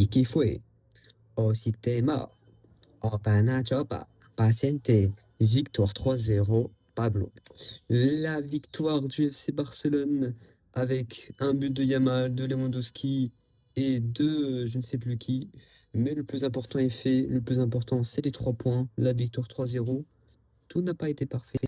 ¿Y qué fue? Au sistema, Orpanachopa, Paciente, victoire 3-0, Pablo. La victoire du FC Barcelone avec un but de Yamal, de Lewandowski et de je ne sais plus qui. Mais le plus important est fait. Le plus important, c'est les 3 points. La victoire 3-0. Tout n'a pas été parfait.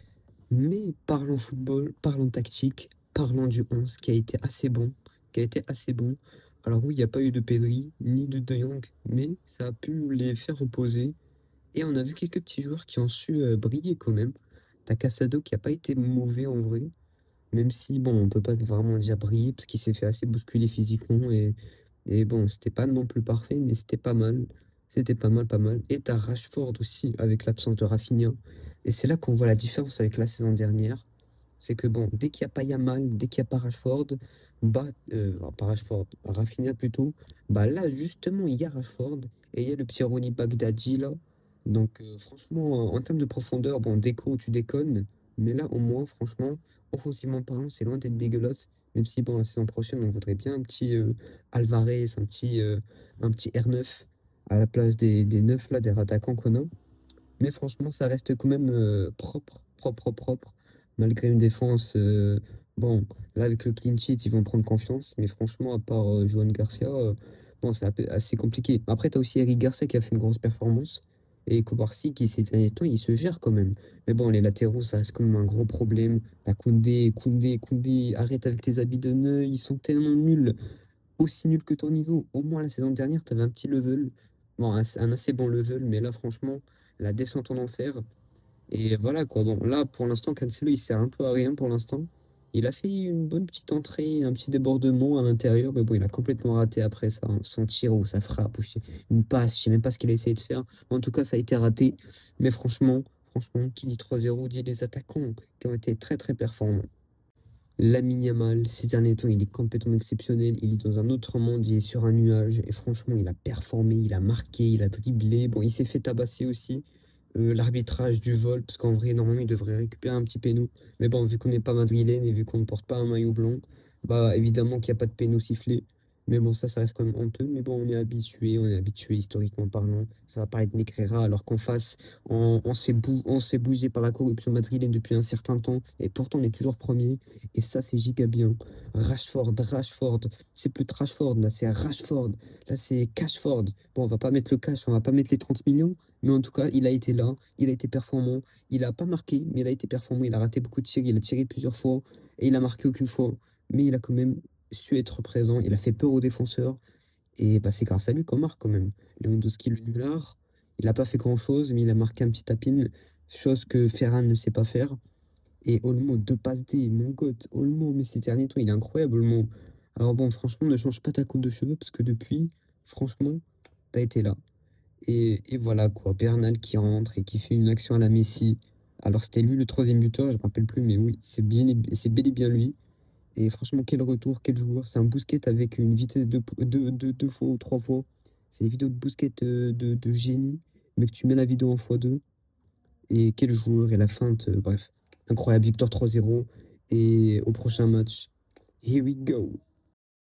Mais parlons football, parlons tactique, parlons du 11 qui a été assez bon. Qui a été assez bon. Alors oui, il n'y a pas eu de Pedri ni de Jong, mais ça a pu les faire reposer. Et on a vu quelques petits joueurs qui ont su briller quand même. T'as Casado qui a pas été mauvais en vrai, même si bon, on peut pas vraiment dire briller parce qu'il s'est fait assez bousculer physiquement et bon, c'était pas non plus parfait, mais c'était pas mal. C'était pas mal, pas mal. Et t'as Rashford aussi avec l'absence de Rafinha. Et c'est là qu'on voit la différence avec la saison dernière. C'est que bon, dès qu'il n'y a pas Yamal, dès qu'il n'y a pas Rashford, bah, alors, pas Rashford, Rafinha plutôt, bah là justement il y a Rashford et il y a le petit Ronnie Bagdadi là. Donc franchement, en termes de profondeur, bon, déco, tu déconnes, mais là au moins, franchement, offensivement parlant, c'est loin d'être dégueulasse. Même si bon, la saison prochaine, on voudrait bien un petit Alvarez, un petit R9 à la place des 9 là, des attaquants qu'on a. Mais franchement, ça reste quand même propre, propre, propre, propre. Malgré une défense, bon, là avec le clean sheet, ils vont prendre confiance. Mais franchement, à part Johan Garcia, bon, c'est assez compliqué. Après, tu as aussi Eric Garcia qui a fait une grosse performance. Et Kobarsi qui, ces derniers temps, il se gère quand même. Mais bon, les latéraux, ça reste quand même un gros problème. T'as Koundé, arrête avec tes habits de nœud, ils sont tellement nuls. Aussi nuls que ton niveau. Au moins, la saison dernière, tu avais un petit level. Bon, un assez bon level, mais là, franchement, la descente en enfer. Et voilà quoi. Bon, là, pour l'instant, Cancelo, il sert un peu à rien pour l'instant. Il a fait une bonne petite entrée, un petit débordement à l'intérieur, mais bon, il a complètement raté après ça, hein. Son tir ou sa frappe, ou une passe, je sais même pas ce qu'il a essayé de faire. En tout cas, ça a été raté. Mais franchement, qui dit 3-0 dit les attaquants qui ont été très très performants. Lamine Yamal, ces derniers temps, il est complètement exceptionnel. Il est dans un autre monde, il est sur un nuage. Et franchement, il a performé, il a marqué, il a dribblé. Bon, il s'est fait tabasser aussi. L'arbitrage du vol, parce qu'en vrai, normalement, il devrait récupérer un petit péno. Mais bon, vu qu'on n'est pas madrilène et vu qu'on ne porte pas un maillot blanc, bah évidemment qu'il n'y a pas de péno sifflé. Mais bon, ça reste quand même honteux. Mais bon, on est habitué historiquement parlant. Ça va pas être Negreira, alors qu'en face, on s'est bougé par la corruption madrilène depuis un certain temps. Et pourtant, on est toujours premier. Et ça, c'est giga bien. Rashford. C'est plus de Rashford, là, c'est Rashford. Là, c'est Cashford. Bon, on va pas mettre le cash, on va pas mettre les 30 millions. Mais en tout cas, il a été là, il a été performant. Il a pas marqué, mais il a été performant. Il a raté beaucoup de tirs, il a tiré plusieurs fois et il a marqué aucune fois. Mais il a quand même su être présent. Il a fait peur aux défenseurs. Et bah, c'est grâce à lui qu'on marque quand même. Lewandowski, le nulard, il n'a pas fait grand-chose, mais il a marqué un petit tapin, chose que Ferran ne sait pas faire. Et Olmo, 2 passes D, mon God, Olmo, mais ces derniers temps, il est incroyable, Olmo. Alors bon, franchement, ne change pas ta coupe de cheveux parce que depuis, franchement, t'as été là. Et voilà quoi, Bernal qui rentre et qui fait une action à la Messi. Alors c'était lui le troisième buteur, je ne me rappelle plus, mais oui, c'est bel et bien lui. Et franchement, quel retour, quel joueur. C'est un Bousquet avec une vitesse de 2 fois ou 3 fois. C'est des vidéos de Bousquet de génie, mais que tu mets la vidéo en x2. Et quel joueur et la feinte, bref. Incroyable, victoire 3-0. Et au prochain match, here we go.